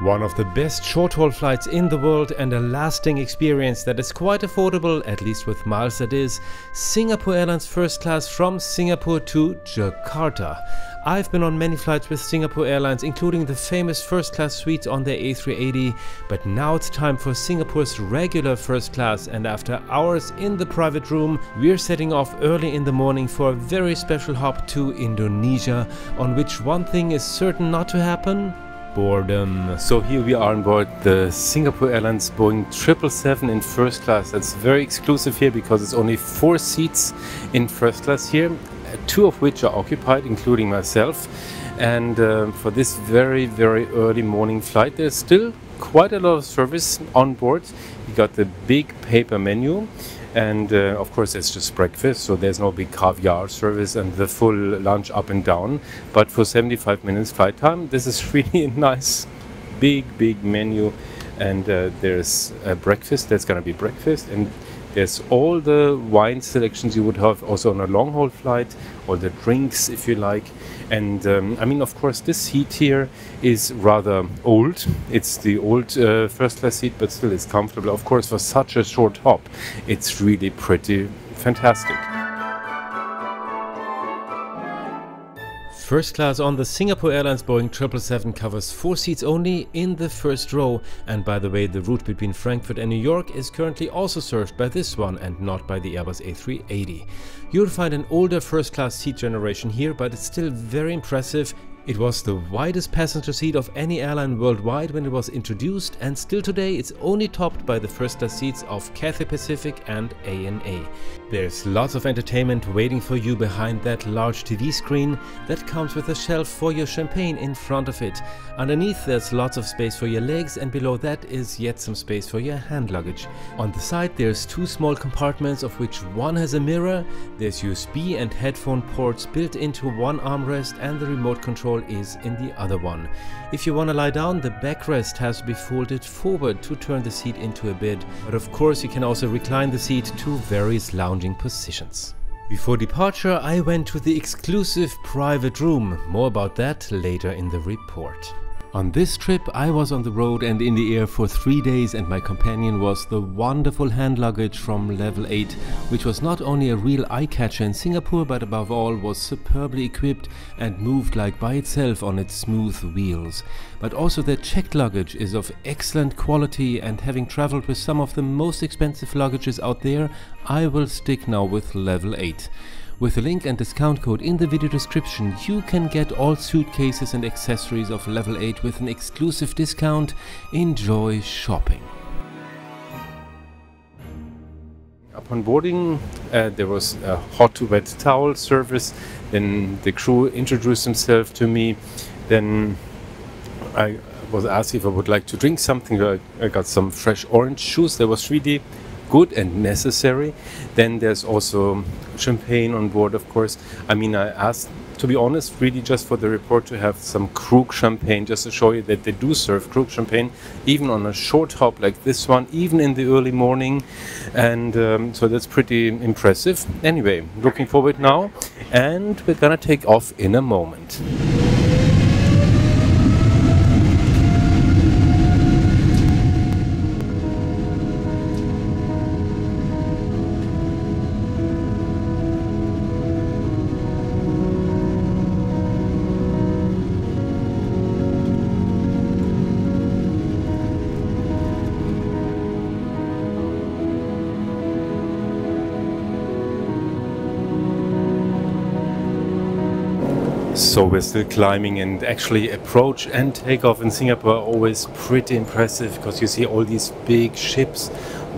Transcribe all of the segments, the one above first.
One of the best short-haul flights in the world and a lasting experience that is quite affordable, at least with miles that is, Singapore Airlines First Class from Singapore to Jakarta. I've been on many flights with Singapore Airlines, including the famous first class suites on their A380, but now it's time for Singapore's regular first class, and after hours in the private room, we're setting off early in the morning for a very special hop to Indonesia, on which one thing is certain not to happen: boredom. So here we are on board the Singapore Airlines Boeing 777 in first class. That's very exclusive here because it's only 4 seats in first class here, 2 of which are occupied, including myself. And for this very early morning flight, there's still quite a lot of service on board. You got the big paper menu, and of course it's just breakfast, so there's no big caviar service and the full lunch up and down. But for 75 minutes flight time, this is really a nice big menu. And there's breakfast. There's gonna be breakfast, and there's all the wine selections you would have also on a long haul flight, or the drinks if you like. And I mean, of course, this seat here is rather old. It's the old first class seat, but still it's comfortable. Of course, for such a short hop, it's really pretty fantastic. First class on the Singapore Airlines Boeing 777 covers 4 seats only in the first row, and by the way, the route between Frankfurt and New York is currently also served by this one and not by the Airbus A380. You'll find an older first class seat generation here, but it's still very impressive. It was the widest passenger seat of any airline worldwide when it was introduced, and still today it's only topped by the first class seats of Cathay Pacific and ANA. There's lots of entertainment waiting for you behind that large TV screen that comes with a shelf for your champagne in front of it. Underneath there's lots of space for your legs, and below that is yet some space for your hand luggage. On the side there's 2 small compartments, of which one has a mirror. There's USB and headphone ports built into one armrest, and the remote control is in the other one. If you want to lie down, the backrest has to be folded forward to turn the seat into a bed, but of course you can also recline the seat to various lounging positions. Before departure, I went to the exclusive private room. More about that later in the report. On this trip I was on the road and in the air for 3 days, and my companion was the wonderful hand luggage from Level 8, which was not only a real eye-catcher in Singapore, but above all was superbly equipped and moved like by itself on its smooth wheels. But also the checked luggage is of excellent quality, and having traveled with some of the most expensive luggages out there, I will stick now with Level 8. With a link and discount code in the video description, you can get all suitcases and accessories of Level 8 with an exclusive discount. Enjoy shopping. Upon boarding, there was a hot to wet towel service. Then the crew introduced himself to me. Then I was asked if I would like to drink something. I got some fresh orange juice. That was really good and necessary. Then there's also champagne on board, of course. I mean, I asked, to be honest, really just for the report, to have some Krug champagne, just to show you that they do serve Krug champagne even on a short hop like this one, even in the early morning. And so that's pretty impressive. Anyway, looking forward now, and we're gonna take off in a moment. So we're still climbing, and actually approach and takeoff in Singapore are always pretty impressive, because you see all these big ships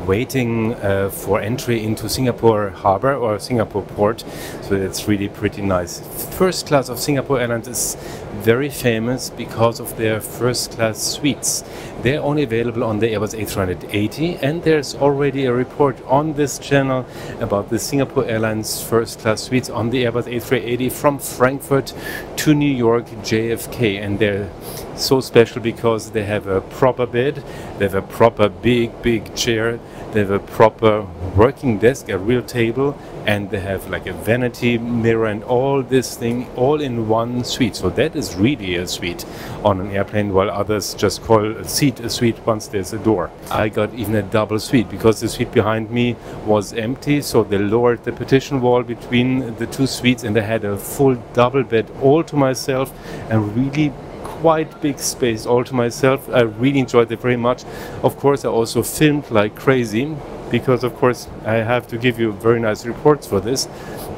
waiting for entry into Singapore Harbor or Singapore Port. So it's really pretty nice. First class of Singapore Airlines is very famous because of their first class suites. They're only available on the Airbus A380, and there's already a report on this channel about the Singapore Airlines first class suites on the Airbus A380 from Frankfurt to New York JFK, and they're so special because they have a proper bed, they have a proper big chair, they have a proper working desk, a real table, and they have like a vanity mirror and all this thing all in one suite. So that is really a suite on an airplane, while others just call a seat a suite once there's a door. I got even a double suite because the suite behind me was empty, so they lowered the partition wall between the two suites and I had a full double bed all to myself and really quite big space all to myself. I really enjoyed it very much. Of course, I also filmed like crazy because of course I have to give you very nice reports for this,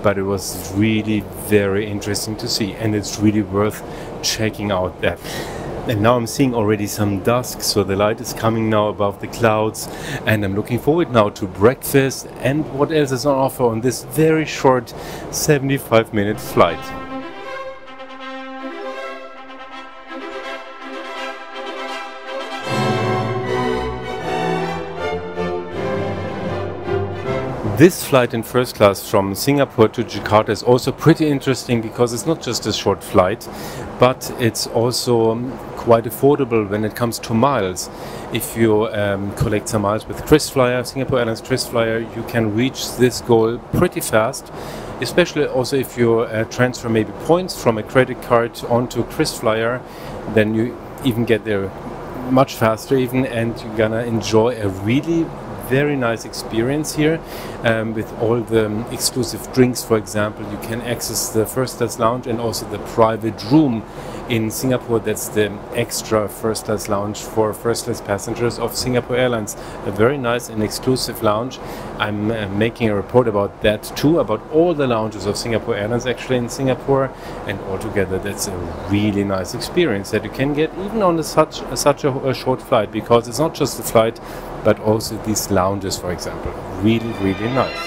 but it was really very interesting to see and it's really worth checking out that. And now I'm seeing already some dusk, so the light is coming now above the clouds and I'm looking forward now to breakfast and what else is on offer on this very short 75-minute flight. This flight in first class from Singapore to Jakarta is also pretty interesting because it's not just a short flight, but it's also quite affordable when it comes to miles. If you collect some miles with KrisFlyer, Singapore Airlines KrisFlyer, you can reach this goal pretty fast, especially also if you transfer maybe points from a credit card onto KrisFlyer, then you even get there much faster even, and you're gonna enjoy a really very nice experience here with all the exclusive drinks. For example, you can access the first class lounge and also the private room in Singapore. That's the extra first class lounge for first class passengers of Singapore Airlines. A very nice and exclusive lounge. I'm making a report about that too, about all the lounges of Singapore Airlines actually in Singapore, and altogether that's a really nice experience that you can get even on such a short flight, because it's not just the flight but also these lounges, for example. Really, really nice.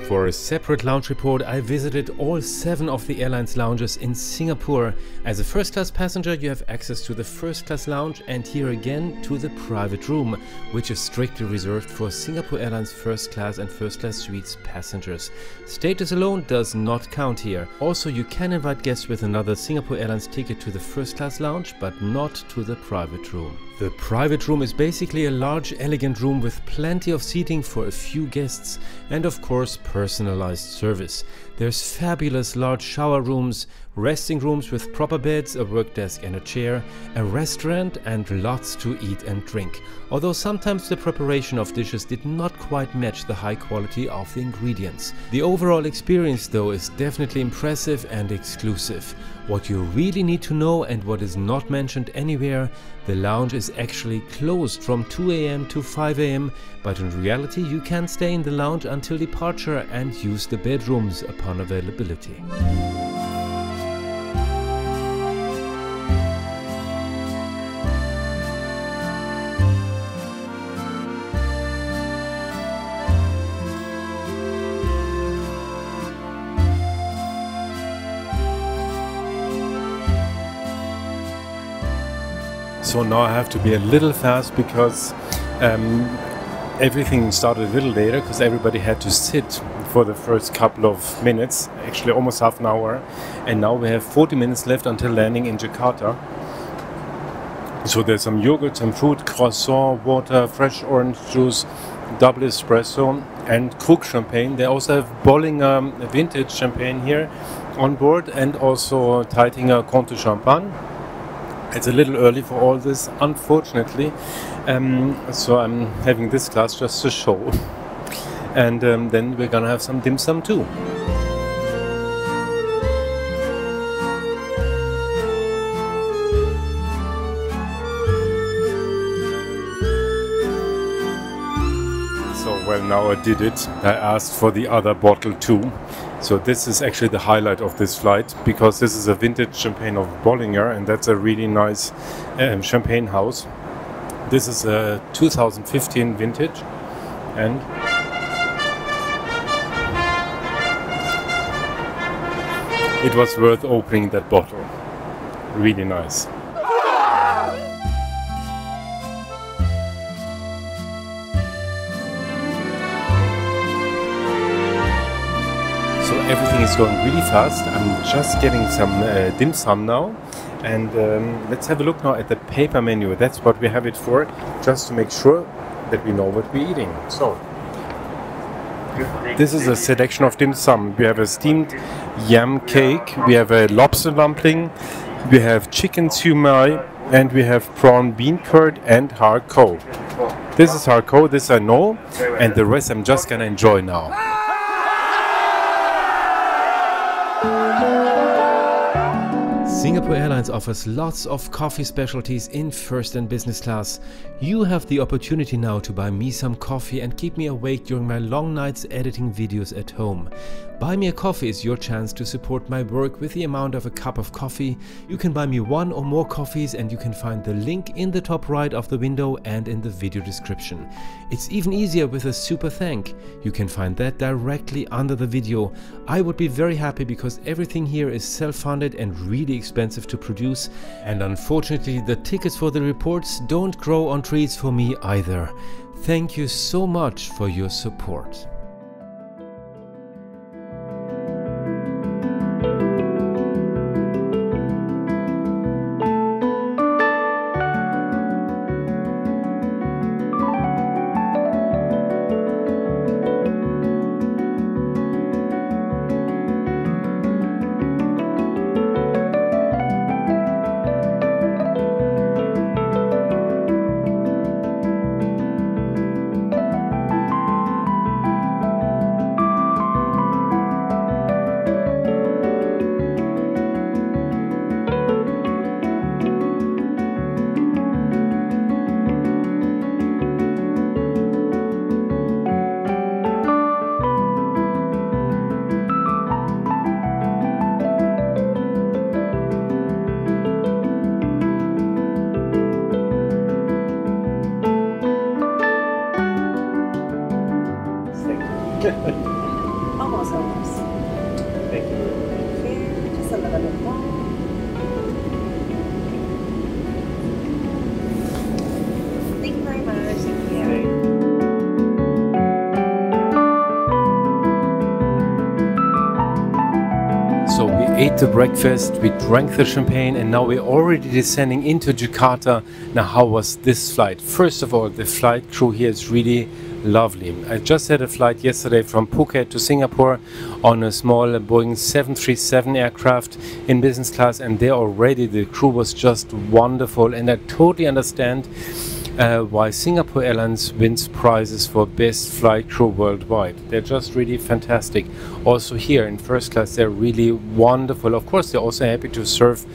For a separate lounge report, I visited all 7 of the airline's lounges in Singapore. As a first-class passenger, you have access to the first-class lounge and here again to the private room, which is strictly reserved for Singapore Airlines first-class and first-class suites passengers. Status alone does not count here. Also, you can invite guests with another Singapore Airlines ticket to the first-class lounge, but not to the private room. The private room is basically a large, elegant room with plenty of seating for a few guests and of course personalized service. There's fabulous large shower rooms, resting rooms with proper beds, a work desk and a chair, a restaurant and lots to eat and drink. Although sometimes the preparation of dishes did not quite match the high quality of the ingredients. The overall experience though is definitely impressive and exclusive. What you really need to know and what is not mentioned anywhere, the lounge is actually closed from 2 AM to 5 AM, but in reality you can stay in the lounge until departure and use the bedrooms upon availability. So now I have to be a little fast because everything started a little later because everybody had to sit for the first couple of minutes, actually almost half an hour, and now we have 40 minutes left until landing in Jakarta. So there's some yogurt, some fruit, croissant, water, fresh orange juice, double espresso and Krug champagne. They also have Bollinger vintage champagne here on board and also Taitinger Comte Champagne. It's a little early for all this, unfortunately, so I'm having this class just to show. And then we're gonna have some dim sum too. So, well, now I did it. I asked for the other bottle too. So this is actually the highlight of this flight, because this is a vintage champagne of Bollinger, and that's a really nice champagne house. This is a 2015 vintage, and it was worth opening that bottle. Really nice. Everything is going really fast. I'm just getting some dim sum now, and let's have a look now at the paper menu. That's what we have it for, just to make sure that we know what we're eating. So This is a selection of dim sum. We have a steamed yam cake, we have a lobster dumpling, we have chicken siu mai, and we have prawn bean curd and har kow. This is har kow, this I know, and the rest I'm just gonna enjoy now. Singapore Airlines offers lots of coffee specialties in first and business class. You have the opportunity now to buy me some coffee and keep me awake during my long nights editing videos at home. Buy Me a Coffee is your chance to support my work with the amount of a cup of coffee. You can buy me one or more coffees and you can find the link in the top right of the window and in the video description. It's even easier with a super thank. You can find that directly under the video. I would be very happy because everything here is self-funded and really expensive to produce, and unfortunately the tickets for the reports don't grow on trees for me either. Thank you so much for your support. Almost. Thank you. Okay, just a little bit more. Thank you very much. Thank you. So we ate the breakfast, we drank the champagne, and now we're already descending into Jakarta. Now, how was this flight? First of all, the flight crew here is really lovely. I just had a flight yesterday from Phuket to Singapore on a small Boeing 737 aircraft in business class, and there already the crew was just wonderful, and I totally understand why Singapore Airlines wins prizes for best flight crew worldwide. They're just really fantastic. Also here in first class they're really wonderful. Of course they're also happy to serve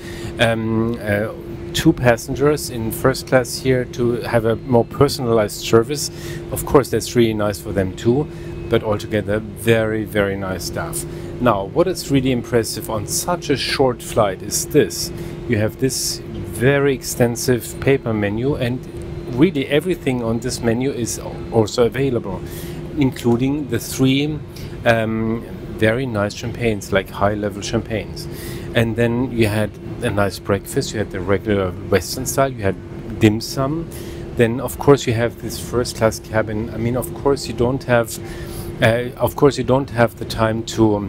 two passengers in first class here to have a more personalized service. Of course that's really nice for them too, but altogether very, very nice staff. Now what is really impressive on such a short flight is this. You have this very extensive paper menu, and really everything on this menu is also available, including the three very nice champagnes, like high-level champagnes. And then you had a nice breakfast. You had the regular Western style. You had dim sum. Then, of course, you have this first-class cabin. I mean, of course, you don't have the time to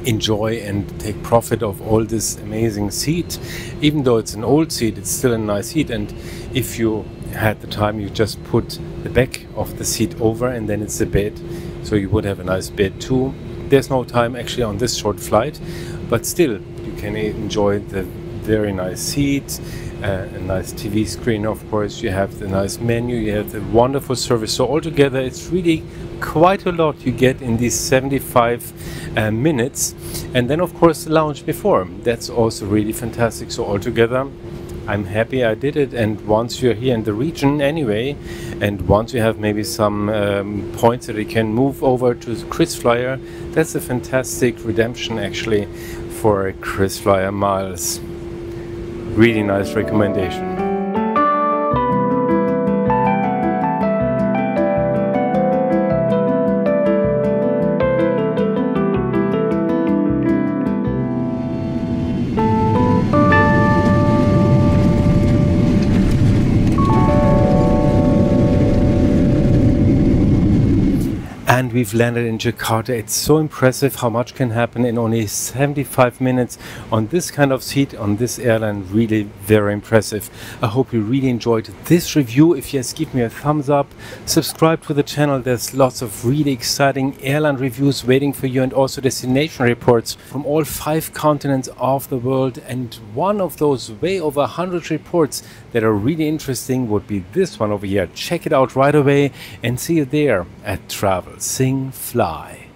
enjoy and take profit of all this amazing seat. Even though it's an old seat, it's still a nice seat. And if you had the time, you just put the back of the seat over, and then it's the bed. So you would have a nice bed too. There's no time actually on this short flight, but still you can enjoy the very nice seat, a nice TV screen, of course. You have the nice menu, you have the wonderful service. So altogether it's really quite a lot you get in these 75 minutes. And then of course the lounge before, that's also really fantastic. So altogether I'm happy I did it. And once you're here in the region anyway, and once you have maybe some points that you can move over to KrisFlyer, that's a fantastic redemption actually for KrisFlyer miles. Really nice recommendation. And we've landed in Jakarta. It's so impressive how much can happen in only 75 minutes on this kind of seat, on this airline. Really very impressive. I hope you really enjoyed this review. If yes, give me a thumbs up, subscribe to the channel. There's lots of really exciting airline reviews waiting for you, and also destination reports from all 5 continents of the world. And one of those way over 100 reports that are really interesting would be this one over here. Check it out right away and see you there at Travel Sing Fly.